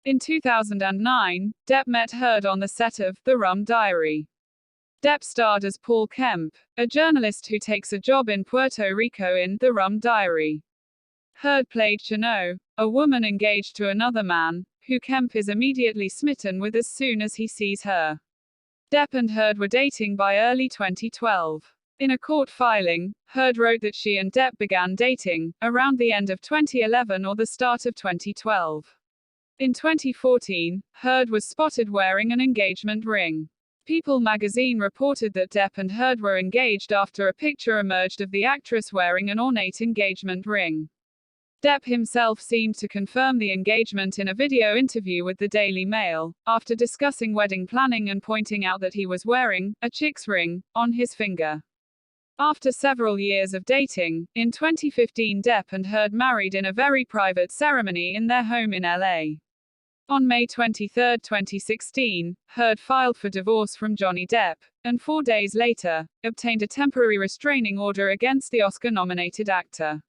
In 2009, Depp met Heard on the set of The Rum Diary. Depp starred as Paul Kemp, a journalist who takes a job in Puerto Rico in The Rum Diary. Heard played Chano, a woman engaged to another man, who Kemp is immediately smitten with as soon as he sees her. Depp and Heard were dating by early 2012. In a court filing, Heard wrote that she and Depp began dating around the end of 2011 or the start of 2012. In 2014, Heard was spotted wearing an engagement ring. People magazine reported that Depp and Heard were engaged after a picture emerged of the actress wearing an ornate engagement ring. Depp himself seemed to confirm the engagement in a video interview with the Daily Mail, after discussing wedding planning and pointing out that he was wearing a chick's ring on his finger. After several years of dating, in 2015 Depp and Heard married in a very private ceremony in their home in LA. On May 23, 2016, Heard filed for divorce from Johnny Depp, and 4 days later, obtained a temporary restraining order against the Oscar-nominated actor.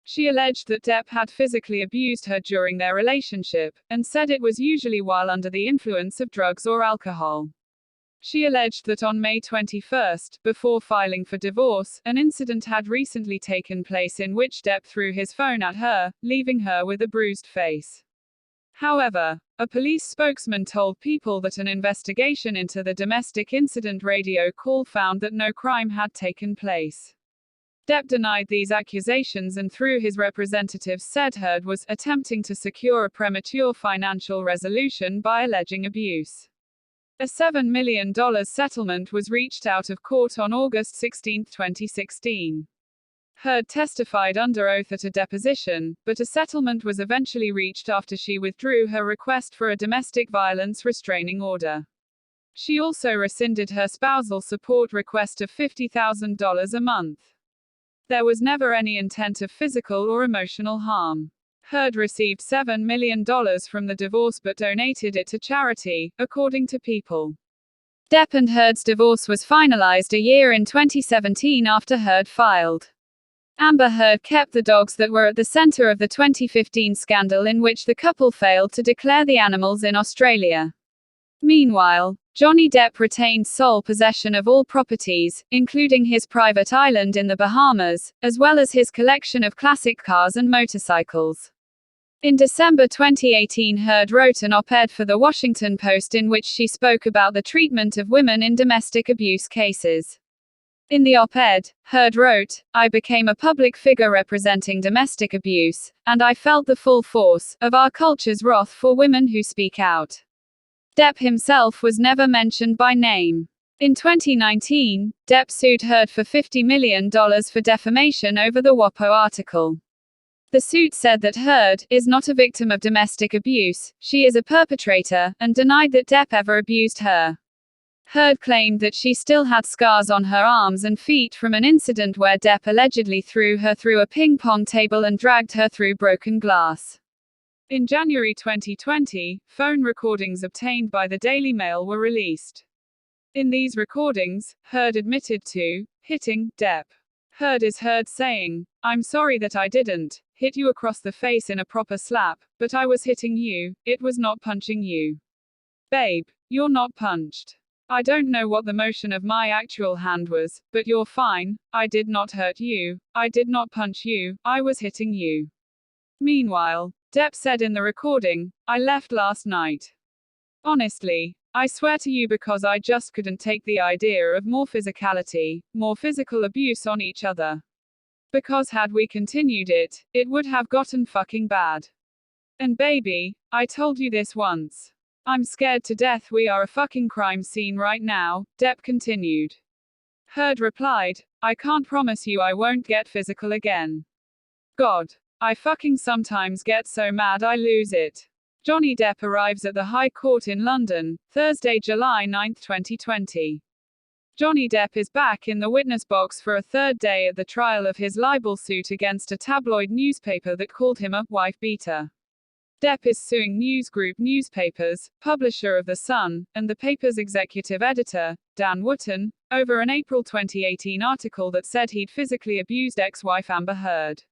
She alleged that Depp had physically abused her during their relationship, and said it was usually while under the influence of drugs or alcohol. She alleged that on May 21, before filing for divorce, an incident had recently taken place in which Depp threw his phone at her, leaving her with a bruised face. However, a police spokesman told People that an investigation into the domestic incident radio call found that no crime had taken place. Depp denied these accusations and through his representatives said Heard was attempting to secure a premature financial resolution by alleging abuse. A $7 million settlement was reached out of court on August 16, 2016. Heard testified under oath at a deposition, but a settlement was eventually reached after she withdrew her request for a domestic violence restraining order. She also rescinded her spousal support request of $50,000 a month. There was never any intent of physical or emotional harm. Heard received $7 million from the divorce but donated it to charity, according to People. Depp and Heard's divorce was finalized a year in 2017 after Heard filed. Amber Heard kept the dogs that were at the center of the 2015 scandal in which the couple failed to declare the animals in Australia. Meanwhile, Johnny Depp retained sole possession of all properties, including his private island in the Bahamas, as well as his collection of classic cars and motorcycles. In December 2018, Heard wrote an op-ed for The Washington Post in which she spoke about the treatment of women in domestic abuse cases. In the op-ed, Heard wrote, "I became a public figure representing domestic abuse, and I felt the full force of our culture's wrath for women who speak out." Depp himself was never mentioned by name. In 2019, Depp sued Heard for $50 million for defamation over the WAPO article. The suit said that Heard is not a victim of domestic abuse, she is a perpetrator, and denied that Depp ever abused her. Heard claimed that she still had scars on her arms and feet from an incident where Depp allegedly threw her through a ping-pong table and dragged her through broken glass. In January 2020, phone recordings obtained by the Daily Mail were released. In these recordings, Heard admitted to hitting Depp. Heard is heard saying, "I'm sorry that I didn't hit you across the face in a proper slap, but I was hitting you, it was not punching you. Babe, you're not punched. I don't know what the motion of my actual hand was, but you're fine, I did not hurt you, I did not punch you, I was hitting you." Meanwhile, Depp said in the recording, "I left last night. Honestly, I swear to you because I just couldn't take the idea of more physicality, more physical abuse on each other. Because had we continued it, it would have gotten fucking bad. And baby, I told you this once. I'm scared to death we are a fucking crime scene right now," Depp continued. Heard replied, "I can't promise you I won't get physical again. God. I fucking sometimes get so mad I lose it." Johnny Depp arrives at the High Court in London, Thursday, July 9, 2020. Johnny Depp is back in the witness box for a third day at the trial of his libel suit against a tabloid newspaper that called him a wife beater. Depp is suing News Group Newspapers, publisher of The Sun, and the paper's executive editor, Dan Wootton, over an April 2018 article that said he'd physically abused ex-wife Amber Heard.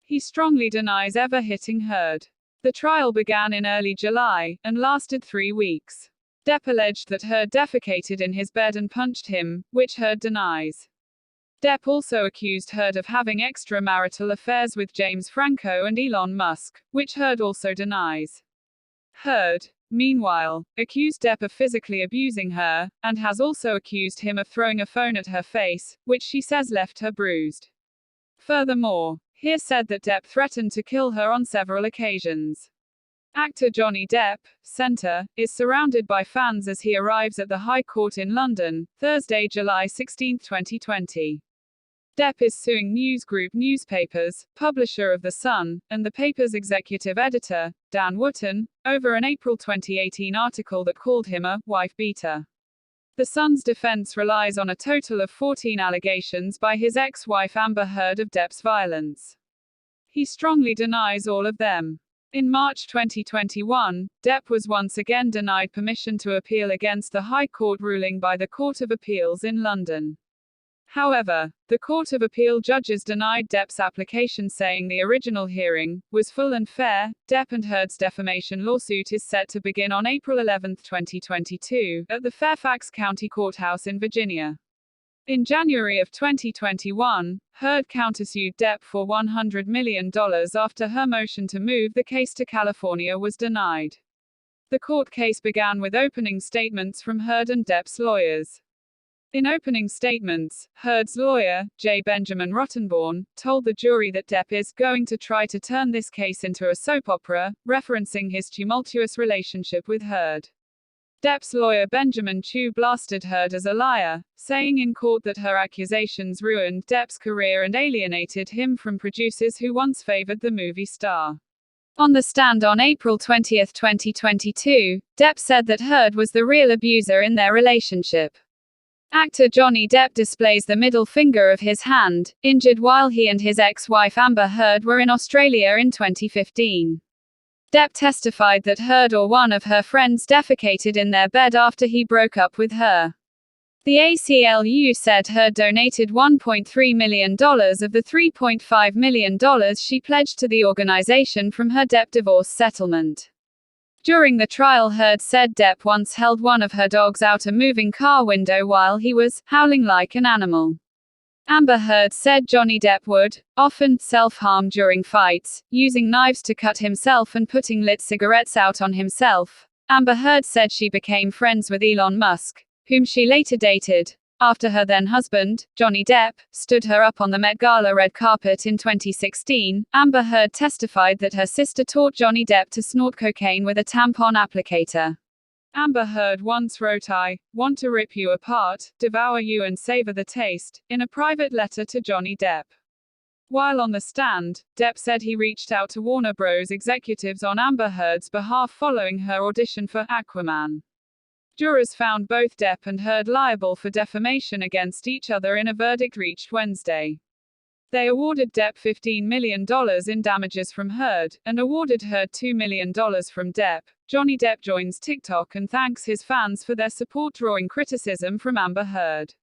He strongly denies ever hitting Heard. The trial began in early July, and lasted 3 weeks. Depp alleged that Heard defecated in his bed and punched him, which Heard denies. Depp also accused Heard of having extramarital affairs with James Franco and Elon Musk, which Heard also denies. Heard, meanwhile, accused Depp of physically abusing her, and has also accused him of throwing a phone at her face, which she says left her bruised. Furthermore, Heard said that Depp threatened to kill her on several occasions. Actor Johnny Depp, Centre, is surrounded by fans as he arrives at the High Court in London, Thursday, July 16, 2020. Depp is suing News Group newspapers, publisher of The Sun, and the paper's executive editor, Dan Wootton, over an April 2018 article that called him a wife beater. The Sun's defense relies on a total of 14 allegations by his ex-wife Amber Heard of Depp's violence. He strongly denies all of them. In March 2021, Depp was once again denied permission to appeal against the High Court ruling by the Court of Appeals in London. However, the Court of Appeal judges denied Depp's application, saying the original hearing was full and fair. Depp and Heard's defamation lawsuit is set to begin on April 11, 2022, at the Fairfax County Courthouse in Virginia. In January of 2021, Heard countersued Depp for $100 million after her motion to move the case to California was denied. The court case began with opening statements from Heard and Depp's lawyers. In opening statements, Heard's lawyer, J. Benjamin Rottenborn, told the jury that Depp is going to try to turn this case into a soap opera, referencing his tumultuous relationship with Heard. Depp's lawyer Benjamin Chu blasted Heard as a liar, saying in court that her accusations ruined Depp's career and alienated him from producers who once favored the movie star. On the stand on April 20, 2022, Depp said that Heard was the real abuser in their relationship. Actor Johnny Depp displays the middle finger of his hand, injured while he and his ex-wife Amber Heard were in Australia in 2015. Depp testified that Heard or one of her friends defecated in their bed after he broke up with her. The ACLU said Heard donated $1.3 million of the $3.5 million she pledged to the organization from her Depp divorce settlement. During the trial, Heard said Depp once held one of her dogs out a moving car window while he was howling like an animal. Amber Heard said Johnny Depp would often self-harm during fights, using knives to cut himself and putting lit cigarettes out on himself. Amber Heard said she became friends with Elon Musk, whom she later dated, after her then-husband, Johnny Depp, stood her up on the Met Gala red carpet in 2016. Amber Heard testified that her sister taught Johnny Depp to snort cocaine with a tampon applicator. Amber Heard once wrote, "I want to rip you apart, devour you and savor the taste," in a private letter to Johnny Depp. While on the stand, Depp said he reached out to Warner Bros. Executives on Amber Heard's behalf following her audition for Aquaman. Jurors found both Depp and Heard liable for defamation against each other in a verdict reached Wednesday. They awarded Depp $15 million in damages from Heard, and awarded Heard $2 million from Depp. Johnny Depp joins TikTok and thanks his fans for their support, drawing criticism from Amber Heard.